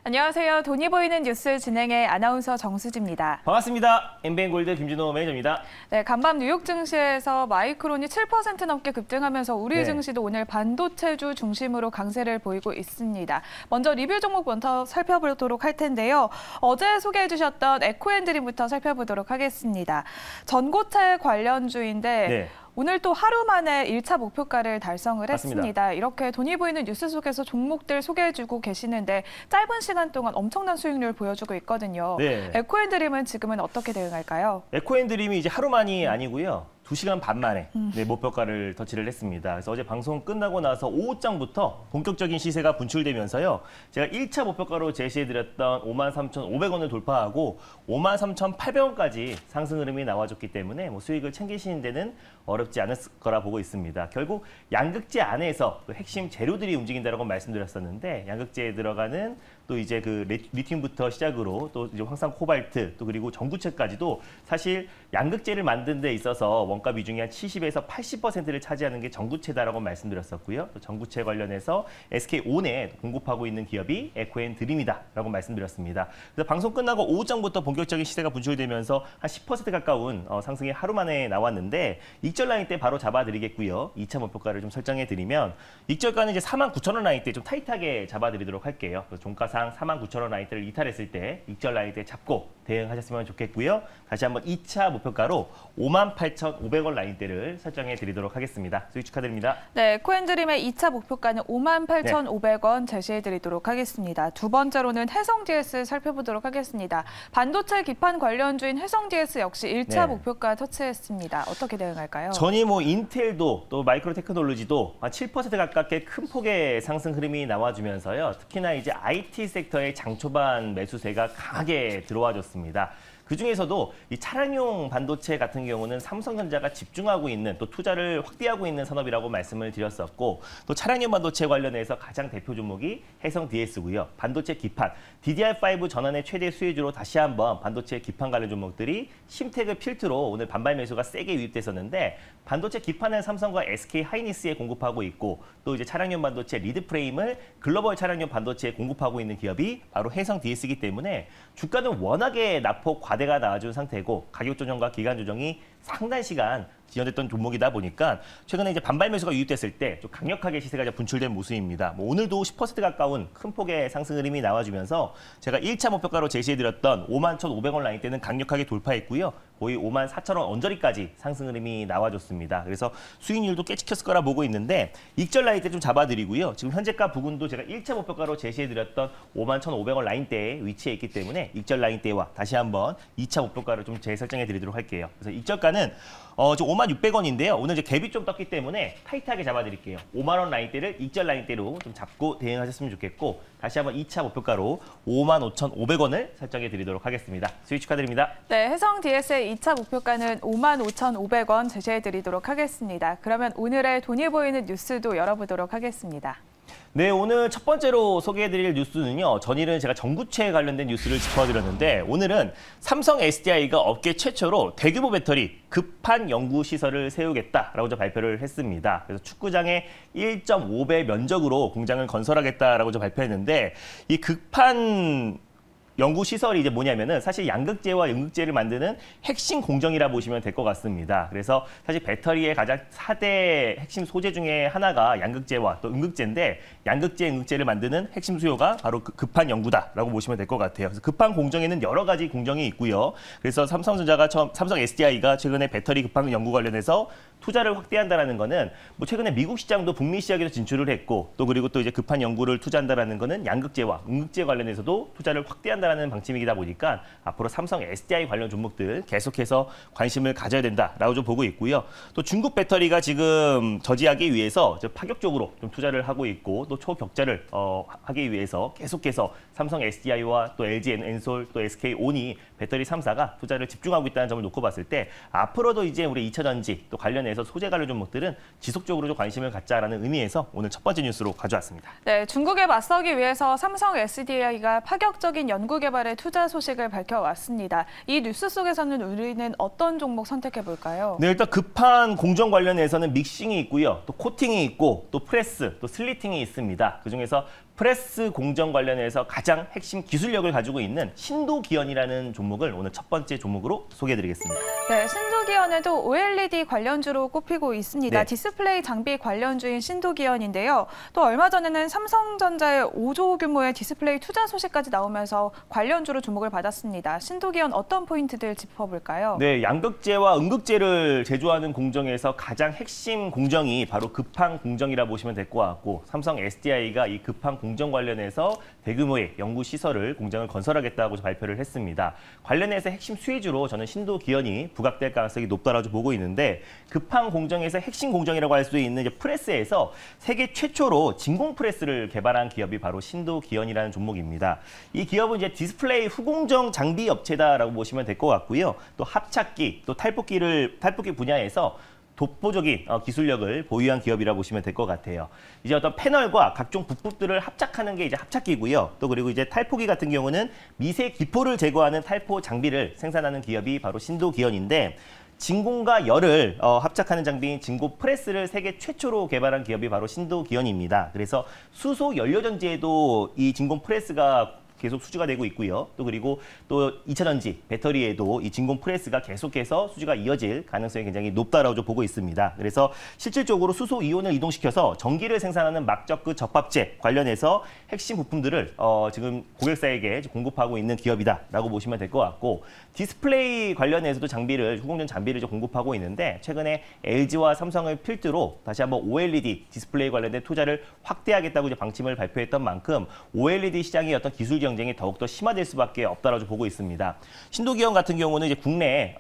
안녕하세요. 돈이 보이는 뉴스 진행의 아나운서 정수지입니다. 반갑습니다. 엠비엔골드 김진호 매니저입니다. 네, 간밤 뉴욕 증시에서 마이크론이 7% 넘게 급등하면서 우리 증시도 오늘 반도체주 중심으로 강세를 보이고 있습니다. 먼저 리뷰 종목부터 살펴보도록 할 텐데요. 어제 소개해 주셨던 에코앤드림부터 살펴보도록 하겠습니다. 전고체 관련주인데 오늘 또 하루 만에 1차 목표가를 달성을 맞습니다. 했습니다. 이렇게 돈이 보이는 뉴스 속에서 종목들 소개해주고 계시는데 짧은 시간 동안 엄청난 수익률 보여주고 있거든요. 에코앤드림은 지금은 어떻게 대응할까요? 에코앤드림이 이제 하루만이 아니고요. 2시간 반 만에 목표가를 터치를 했습니다. 그래서 어제 방송 끝나고 나서 오후장부터 본격적인 시세가 분출되면서요. 제가 1차 목표가로 제시해드렸던 53,500원을 돌파하고 53,800원까지 상승 흐름이 나와줬기 때문에 수익을 챙기시는 데는 어렵지 않을 거라 보고 있습니다. 결국 양극재 안에서 핵심 재료들이 움직인다라고 말씀드렸었는데 양극재에 들어가는 또 이제 그 리튬부터 시작으로 또 이제 황산 코발트 또 그리고 전구체까지도 사실 양극재를 만드는 데 있어서 원가 비중이 한 70에서 80%를 차지하는 게 전구체다라고 말씀드렸었고요. 또 전구체 관련해서 SK온에 공급하고 있는 기업이 에코앤드림이다라고 말씀드렸습니다. 그래서 방송 끝나고 오후장부터 본격적인 시세가 분출되면서 한 10% 가까운 상승이 하루 만에 나왔는데 익절 라인 때 바로 잡아드리겠고요. 2차 목표가를 좀 설정해드리면 익절가는 이제 49,000원 라인 때 좀 타이트하게 잡아드리도록 할게요. 그래서 종가상 49,000원 라인 때를 이탈했을 때 익절 라인 때 잡고 대응하셨으면 좋겠고요. 다시 한번 2차 목표가로 58,500원 라인대를 설정해 드리도록 하겠습니다. 수익 축하드립니다. 네, 에코앤드림의 2차 목표가는 58,500원 제시해 드리도록 하겠습니다. 두 번째로는 해성DS 살펴보도록 하겠습니다. 반도체 기판 관련주인 해성DS 역시 1차 목표가 터치했습니다. 어떻게 대응할까요? 전이 인텔도 또 마이크로 테크놀로지도 한 7% 가깝게 큰 폭의 상승 흐름이 나와주면서요. 특히나 이제 IT 섹터의 장초반 매수세가 강하게 들어와줬습니다. 그중에서도 이 차량용 반도체 같은 경우는 삼성전자가 집중하고 있는 또 투자를 확대하고 있는 산업이라고 말씀을 드렸었고 또 차량용 반도체 관련해서 가장 대표 종목이 해성DS고요. 반도체 기판, DDR5 전환의 최대 수혜주로 다시 한번 반도체 기판 관련 종목들이 심테그 필트로 오늘 반발 매수가 세게 유입됐었는데 반도체 기판은 삼성과 SK하이닉스에 공급하고 있고 또 이제 차량용 반도체 리드 프레임을 글로벌 차량용 반도체에 공급하고 있는 기업이 바로 해성DS이기 때문에 주가는 워낙에 낙폭 과대가 나와준 상태고 가격 조정과 기간 조정이 상당 시간 지연됐던 종목이다 보니까 최근에 이제 반발 매수가 유입됐을 때 좀 강력하게 시세가 분출된 모습입니다. 오늘도 10% 가까운 큰 폭의 상승 흐름이 나와주면서 제가 1차 목표가로 제시해드렸던 51,500원 라인 때는 강력하게 돌파했고요. 거의 54,000원 언저리까지 상승 흐름이 나와줬습니다. 그래서 수익률도 꽤 찍혔을 거라 보고 있는데 익절 라인 때 좀 잡아드리고요. 지금 현재가 부근도 제가 1차 목표가로 제시해드렸던 51,500원 라인 때에 위치해 있기 때문에 익절 라인 때와 다시 한번 2차 목표가를 좀 재설정해드리도록 할게요. 그래서 익절가는 지금 56,600원인데요. 오늘 이제 갭이 좀 떴기 때문에 타이트하게 잡아드릴게요. 5만 원 라인대를 익절 라인대로 좀 잡고 대응하셨으면 좋겠고 다시 한번 2차 목표가로 55,500원을 설정해 드리도록 하겠습니다. 수익 축하드립니다. 네, 해성DS의 2차 목표가는 55,500원 제시해 드리도록 하겠습니다. 그러면 오늘의 돈이 보이는 뉴스도 열어보도록 하겠습니다. 네, 오늘 첫 번째로 소개해드릴 뉴스는요. 전일은 제가 전구체에 관련된 뉴스를 짚어드렸는데 오늘은 삼성 SDI가 업계 최초로 대규모 배터리 급한 연구시설을 세우겠다라고 발표를 했습니다. 그래서 축구장에 1.5배 면적으로 공장을 건설하겠다라고 발표했는데 이 급한 연구시설이 이제 뭐냐면은 사실 양극재와 음극재를 만드는 핵심 공정이라 보시면 될 것 같습니다. 그래서 사실 배터리의 가장 4대 핵심 소재 중에 하나가 양극재와 또 음극재인데 양극재, 음극재를 만드는 핵심 수요가 바로 급한 연구다라고 보시면 될 것 같아요. 그래서 급한 공정에는 여러 가지 공정이 있고요. 그래서 삼성 SDI가 최근에 배터리 급한 연구 관련해서 투자를 확대한다는 거는 최근에 미국 시장도 북미 시장에도 진출을 했고 또 그리고 또 이제 급한 연구를 투자한다는 거는 양극재와 음극재 관련해서도 투자를 확대한다는 방침이다 보니까 앞으로 삼성 SDI 관련 종목들 계속해서 관심을 가져야 된다라고 보고 있고요. 또 중국 배터리가 지금 저지하기 위해서 파격적으로 좀 투자를 하고 있고 또 초격자를 하기 위해서 계속해서 삼성 SDI와 또 LG 엔솔 또 SK온이 배터리 3사가 투자를 집중하고 있다는 점을 놓고 봤을 때 앞으로도 이제 우리 2차전지 또 관련해서 소재 관련 종목들은 지속적으로 좀 관심을 갖자라는 의미에서 오늘 첫 번째 뉴스로 가져왔습니다. 네, 중국에 맞서기 위해서 삼성 SDI가 파격적인 연구 개발에 투자 소식을 밝혀왔습니다. 이 뉴스 속에서는 우리는 어떤 종목 선택해 볼까요? 네, 일단 급한 공정 관련해서는 믹싱이 있고요. 또 코팅이 있고 또 프레스, 또 슬리팅이 있습니다. 그중에서 프레스 공정 관련해서 가장 핵심 기술력을 가지고 있는 신도기현이라는 종목을 오늘 첫 번째 종목으로 소개해드리겠습니다. 네, 신도기현에도 OLED 관련주로 꼽히고 있습니다. 네. 디스플레이 장비 관련주인 신도기현인데요. 또 얼마 전에는 삼성전자의 5조 규모의 디스플레이 투자 소식까지 나오면서 관련주로 주목을 받았습니다. 신도기현 어떤 포인트들 짚어볼까요? 네, 양극재와 음극재를 제조하는 공정에서 가장 핵심 공정이 바로 급항 공정이라 보시면 될 것 같고, 삼성 SDI가 이 급항 공정 관련해서 대규모의 연구 시설을 공장을 건설하겠다고 발표를 했습니다. 관련해서 핵심 수혜주로 저는 신도기현이 부각될 가능성이 높다라고 보고 있는데, 급항 공정에서 핵심 공정이라고 할 수 있는 이제 프레스에서 세계 최초로 진공 프레스를 개발한 기업이 바로 신도기현이라는 종목입니다. 이 기업은 이제 디스플레이 후공정 장비 업체다라고 보시면 될 것 같고요. 또 합착기, 또 탈폭기 분야에서 독보적인 기술력을 보유한 기업이라고 보시면 될 것 같아요. 이제 어떤 패널과 각종 부품들을 합작하는 게 이제 합착기고요. 또 그리고 이제 탈포기 같은 경우는 미세 기포를 제거하는 탈포 장비를 생산하는 기업이 바로 신도기현인데, 진공과 열을 합작하는 장비인 진공 프레스를 세계 최초로 개발한 기업이 바로 신도기현입니다. 그래서 수소 연료전지에도 이 진공 프레스가 계속 수주가 되고 있고요. 또 그리고 또 2차 전지, 배터리에도 이 진공 프레스가 계속해서 수주가 이어질 가능성이 굉장히 높다라고 보고 있습니다. 그래서 실질적으로 수소 이온을 이동시켜서 전기를 생산하는 막적그 접합재 관련해서 핵심 부품들을 지금 고객사에게 공급하고 있는 기업이다라고 보시면 될 것 같고, 디스플레이 관련해서도 후공정 장비를 공급하고 있는데, 최근에 LG와 삼성을 필두로 다시 한번 OLED 디스플레이 관련된 투자를 확대하겠다고 방침을 발표했던 만큼 OLED 시장의 어떤 기술 경쟁이 더욱더 심화될 수밖에 없다라고 보고 있습니다. 신도기현 같은 경우는 이제 국내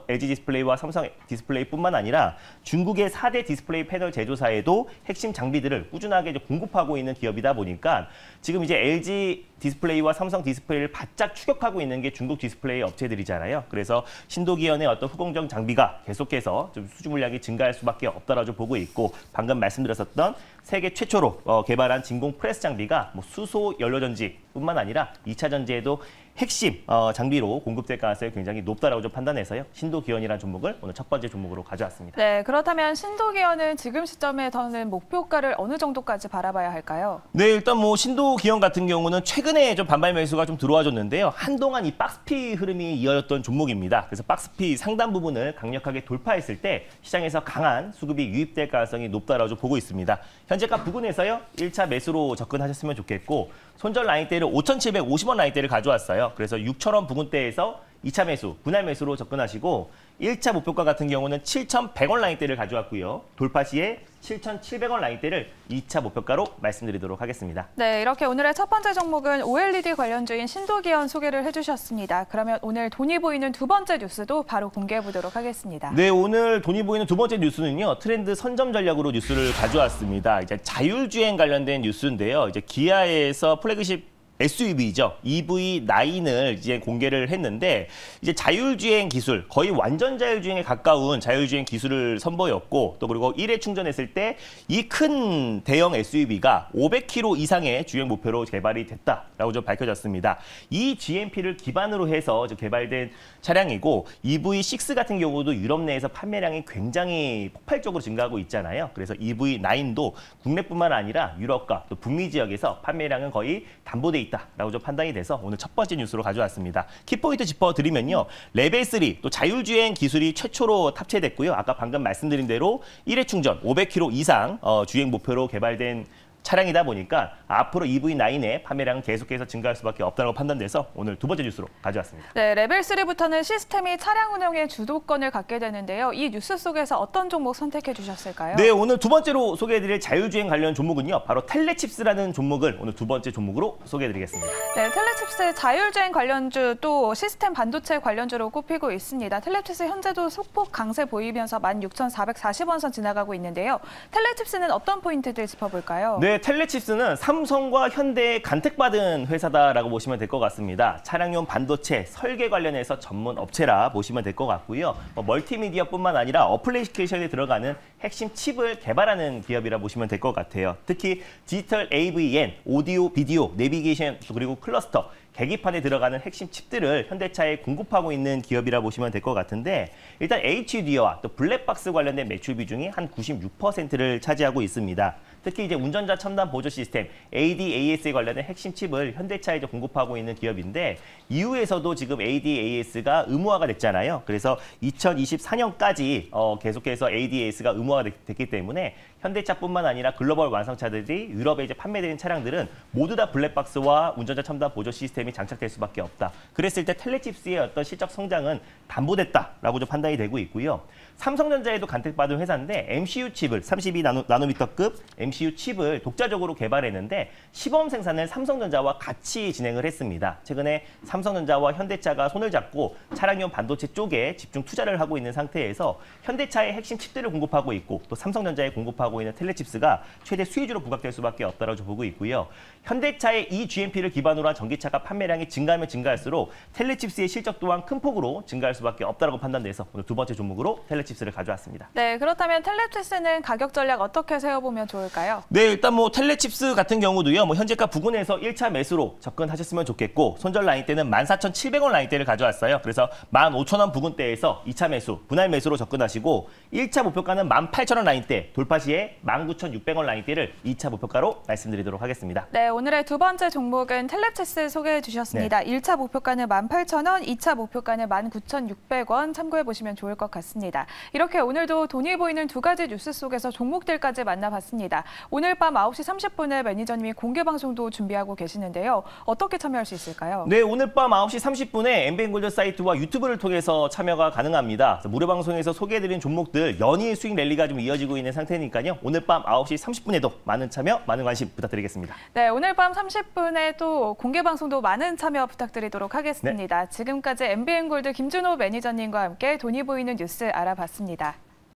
LG 디스플레이와 삼성 디스플레이뿐만 아니라 중국의 4대 디스플레이 패널 제조사에도 핵심 장비들을 꾸준하게 공급하고 있는 기업이다 보니까, 지금 이제 LG 디스플레이와 삼성 디스플레이를 바짝 추격하고 있는 게 중국 디스플레이 업체들이잖아요. 그래서 신도기현의 어떤 후공정 장비가 계속해서 좀 수주 물량이 증가할 수밖에 없다라고 보고 있고, 방금 말씀드렸었던 세계 최초로 개발한 진공 프레스 장비가 수소 연료전지뿐만 아니라 2차 전지에도 핵심 장비로 공급될 가능성이 굉장히 높다라고 판단해서요. 신도기현이라는 종목을 오늘 첫 번째 종목으로 가져왔습니다. 네, 그렇다면 신도기현은 지금 시점에서는 목표가를 어느 정도까지 바라봐야 할까요? 네, 일단 신도기현 같은 경우는 최근에 좀 반발 매수가 좀 들어와줬는데요. 한동안 이 박스피 흐름이 이어졌던 종목입니다. 그래서 박스피 상단 부분을 강력하게 돌파했을 때 시장에서 강한 수급이 유입될 가능성이 높다라고 보고 있습니다. 현재가 부근에서요, 1차 매수로 접근하셨으면 좋겠고, 손절 라인대를 5,750원 라인대를 가져왔어요. 그래서 6,000원 부근대에서 2차 매수, 분할 매수로 접근하시고, 1차 목표가 같은 경우는 7,100원 라인대를 가져왔고요. 돌파 시에 7,700원 라인대를 2차 목표가로 말씀드리도록 하겠습니다. 네, 이렇게 오늘의 첫 번째 종목은 OLED 관련주인 신도기현 소개를 해주셨습니다. 그러면 오늘 돈이 보이는 두 번째 뉴스도 바로 공개해 보도록 하겠습니다. 네, 오늘 돈이 보이는 두 번째 뉴스는요, 트렌드 선점 전략으로 뉴스를 가져왔습니다. 이제 자율주행 관련된 뉴스인데요. 이제 기아에서 플래그십 SUV죠. EV9을 이제 공개를 했는데, 이제 자율주행 기술, 거의 완전 자율주행에 가까운 자율주행 기술을 선보였고, 또 그리고 1회 충전했을 때 이 큰 대형 SUV가 500km 이상의 주행 목표로 개발이 됐다라고 좀 밝혀졌습니다. 이 GMP를 기반으로 해서 개발된 차량이고, EV6 같은 경우도 유럽 내에서 판매량이 굉장히 폭발적으로 증가하고 있잖아요. 그래서 EV9도 국내뿐만 아니라 유럽과 또 북미 지역에서 판매량은 거의 담보돼 있다라고 좀 판단이 돼서 오늘 첫 번째 뉴스로 가져왔습니다. 키포인트 짚어드리면요, 레벨 3 또 자율주행 기술이 최초로 탑재됐고요. 아까 방금 말씀드린 대로 1회 충전 500km 이상 주행 목표로 개발된 차량이다 보니까 앞으로 EV9의 판매량은 계속해서 증가할 수밖에 없다고 판단돼서 오늘 두 번째 뉴스로 가져왔습니다. 네, 레벨 3부터는 시스템이 차량 운영의 주도권을 갖게 되는데요. 이 뉴스 속에서 어떤 종목 선택해 주셨을까요? 네, 오늘 두 번째로 소개해드릴 자율주행 관련 종목은요, 바로 텔레칩스라는 종목을 오늘 두 번째 종목으로 소개해드리겠습니다. 네, 텔레칩스의 자율주행 관련주 또 시스템 반도체 관련주로 꼽히고 있습니다. 텔레칩스 현재도 소폭 강세 보이면서 16,440원 선 지나가고 있는데요. 텔레칩스는 어떤 포인트들 짚어볼까요? 네, 텔레칩스는 삼성과 현대에 간택받은 회사다라고 보시면 될 것 같습니다. 차량용 반도체 설계 관련해서 전문 업체라 보시면 될 것 같고요. 멀티미디어뿐만 아니라 어플리케이션에 들어가는 핵심 칩을 개발하는 기업이라 보시면 될 것 같아요. 특히 디지털 AVN, 오디오, 비디오, 내비게이션, 그리고 클러스터 계기판에 들어가는 핵심 칩들을 현대차에 공급하고 있는 기업이라 보시면 될 것 같은데 일단 HD와 또 블랙박스 관련된 매출 비중이 한 96%를 차지하고 있습니다. 특히 이제 운전자 첨단 보조 시스템 ADAS에 관련된 핵심 칩을 현대차에 이제 공급하고 있는 기업인데 이후에서도 지금 ADAS가 의무화가 됐잖아요. 그래서 2024년까지 계속해서 ADAS가 의무화가 됐기 때문에 현대차뿐만 아니라 글로벌 완성차들이 유럽에 이제 판매되는 차량들은 모두 다 블랙박스와 운전자 첨단 보조 시스템이 장착될 수밖에 없다. 그랬을 때 텔레칩스의 어떤 실적 성장은 담보됐다라고 좀 판단이 되고 있고요. 삼성전자에도 간택받은 회사인데 MCU 칩을 32나노미터급 MCU 칩을 독자적으로 개발했는데 시범 생산을 삼성전자와 같이 진행을 했습니다. 최근에 삼성전자와 현대차가 손을 잡고 차량용 반도체 쪽에 집중 투자를 하고 있는 상태에서 현대차의 핵심 칩들을 공급하고 있고 또 삼성전자에 공급하고 있는 텔레칩스가 최대 수혜주로 부각될 수밖에 없다고 보고 있고요. 현대차의 이 GMP를 기반으로 한 전기차가 판매량이 증가하면 증가할수록 텔레칩스의 실적 또한 큰 폭으로 증가할 수밖에 없다고 판단돼서 오늘 두 번째 종목으로 텔레칩스를 가져왔습니다. 네, 그렇다면 텔레칩스는 가격 전략 어떻게 세워보면 좋을까요? 네, 일단 텔레칩스 같은 경우도요. 현재가 부근에서 1차 매수로 접근하셨으면 좋겠고 손절 라인대는 14,700원 라인대를 가져왔어요. 그래서 15,000원 부근대에서 2차 매수, 분할 매수로 접근하시고 1차 목표가는 18,000원 라인대, 돌파 시에 19,600원 라인대를 2차 목표가로 말씀드리도록 하겠습니다. 네, 오늘의 두 번째 종목은 텔레칩스 소개해 주셨습니다. 네. 1차 목표가는 18,000원, 2차 목표가는 19,600원 참고해 보시면 좋을 것 같습니다. 이렇게 오늘도 돈이 보이는 두 가지 뉴스 속에서 종목들까지 만나봤습니다. 오늘 밤 9시 30분에 매니저님이 공개 방송도 준비하고 계시는데요. 어떻게 참여할 수 있을까요? 네, 오늘 밤 9시 30분에 엠비엔골드 사이트와 유튜브를 통해서 참여가 가능합니다. 무료 방송에서 소개해드린 종목들 연일 수익 랠리가 좀 이어지고 있는 상태니까요. 오늘 밤 9시 30분에도 많은 참여, 많은 관심 부탁드리겠습니다. 네, 오늘 밤 30분에 또 공개 방송도 많은 참여 부탁드리도록 하겠습니다. 네. 지금까지 엠비엔골드 김준호 매니저님과 함께 돈이 보이는 뉴스 알아봤습니다.